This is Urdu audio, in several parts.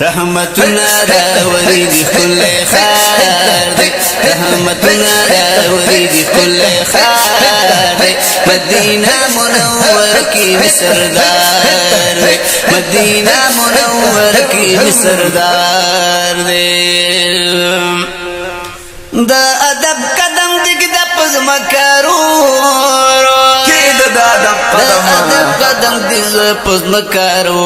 رحمتنا راوړي دي كل خير دي رحمتنا راوړي دي كل خير دي مدینہ منور کی سردار دي مدینہ منور کی سردار دي دا ادب قدم دګ د پزما کارو قدم دیز پزما کارو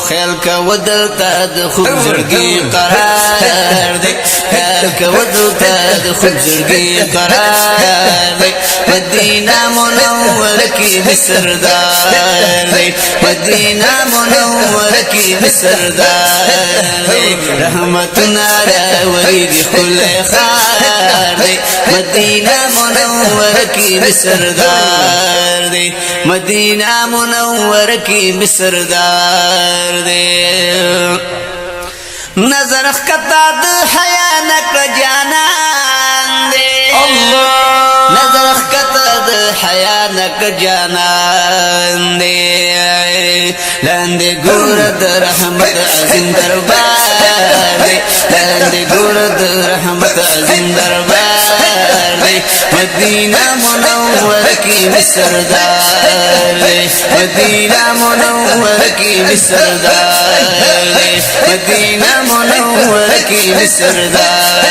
خیال کا ودلتا د خوب زړګي قرار دی خیال کا ودلتا د خوب زړګي قرار دی مدینہ منور کی سردار دی مدینہ منور کی سردار دی رحمتنا راوړي دي كل خير دی مدینہ منور کی سردار دی مدینہ منور کی سردار دی نظر خطا د حیا نکړه جانان دی نظر خطا د حیا نکړه جانان دی لاندې ګور د رحمت عظیم دربار دی لاندې ګور د رحمت عظیم دربار دی مدینہ منور کی سردار دی مدینہ منور کی سردار دی مدینہ منور کی سردار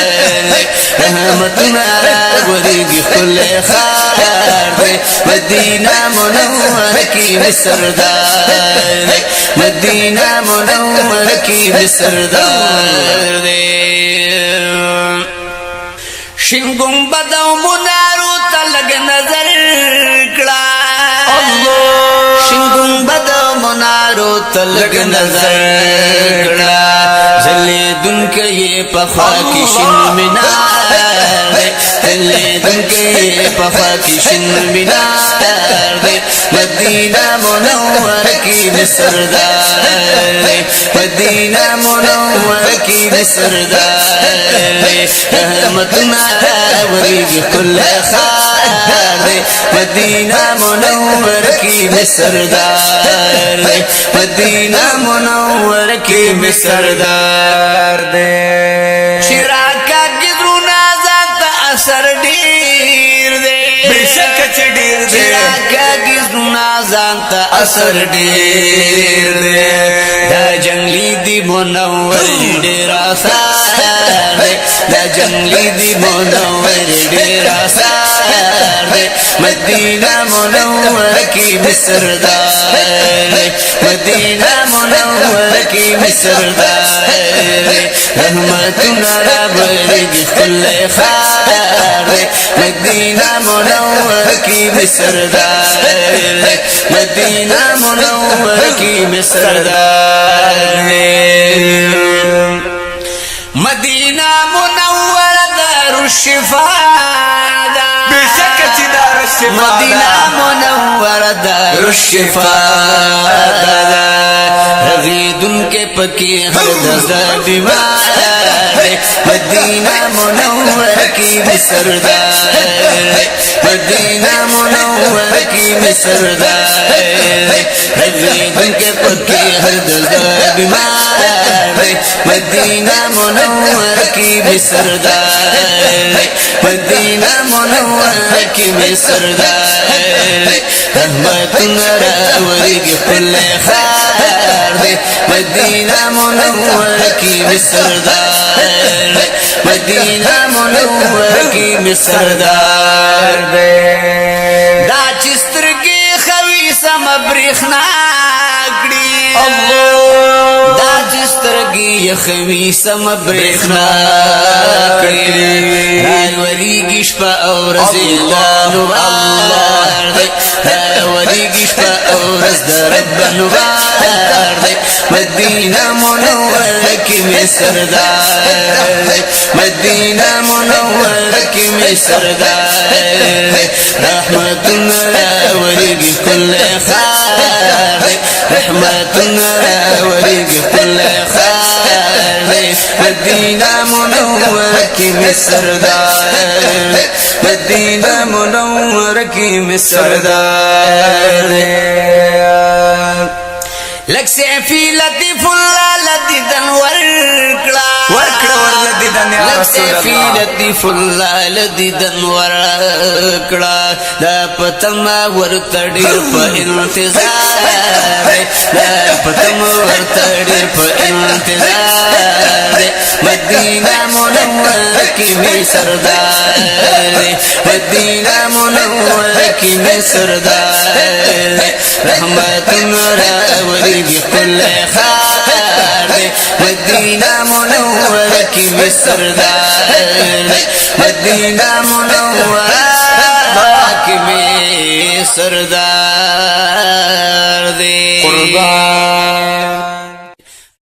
دی رحمتنا راوړي دي كل خير دی مدینہ منور کی سردار دی مدینہ منور کی سردار دی شین گنبد او منارو ته لږ نظر کړه شین گنبد او منارو ته لږ نظر کړه ځلېدونکی یې په خوا کې شین مینار دی ځلېدونکی یې په خوا کې شین مینار دی مدینہ منور کی سردار دی مدینہ منور کی سردار دی رحمتنا راوړي دي كل خير دی مدینہ منور کی سردار دی مدینہ منور کی سردار دی شراکا گزرونا ذات اثر ډیر دی بشک چې ډیر دی شراکا گزرونا ذات اثر ډیر دی دا جنگلی دی منور ډیر آثار دی دا جنگلی دی منور ډیر آثار دی مدینہ منور کی سردار دی مدینہ منور کی سردار دی رحمتنا راوړي دي كل خير دی مدینہ منور کی سردار دی مدینہ منور کی سردار دی مدینہ منور دار الشفاء بشک دار الشفاء مدینہ منور دار الشفاء غیدن کے پکی ہر دردہ بیمار مدینہ منور کی سردار مدینہ منور کی سردار غیدن کے پکی ہر دردہ بیمار مدینہ منور کی سردار مدینہ منور کی سردار رحمتنا راوړي دي كل خير دی مدینہ منور کی سردار مدینہ منور کی سردار دی دا چسترګي خوي سم برېښنا کړي دا چسترګي خوي سم برېښنا کړي راوړيږي شپه او ورځ الله دی راوړيږي شپه او ورځ د رب نوار دی مدینہ منور کی سردار مدینہ منور کی سردار رحمتنا راوړي دي كل خير رحمتنا راوړي دي كل خير مدینہ منور کی سردار مدینہ منور کی سردار لک سیفی لطیف اللہ لطفی لطیف اللہ لدیدن ورکڑا دا پتم ورتڑیر پا انتظار دا پتم ورتڑیر پا انتظار مدینہ منور کی میں سردار مدینہ منور کی میں سردار رحمت راولی بكل خار مدینہ منور کی میں سردار مدینہ منور کی میں سردار دے قربان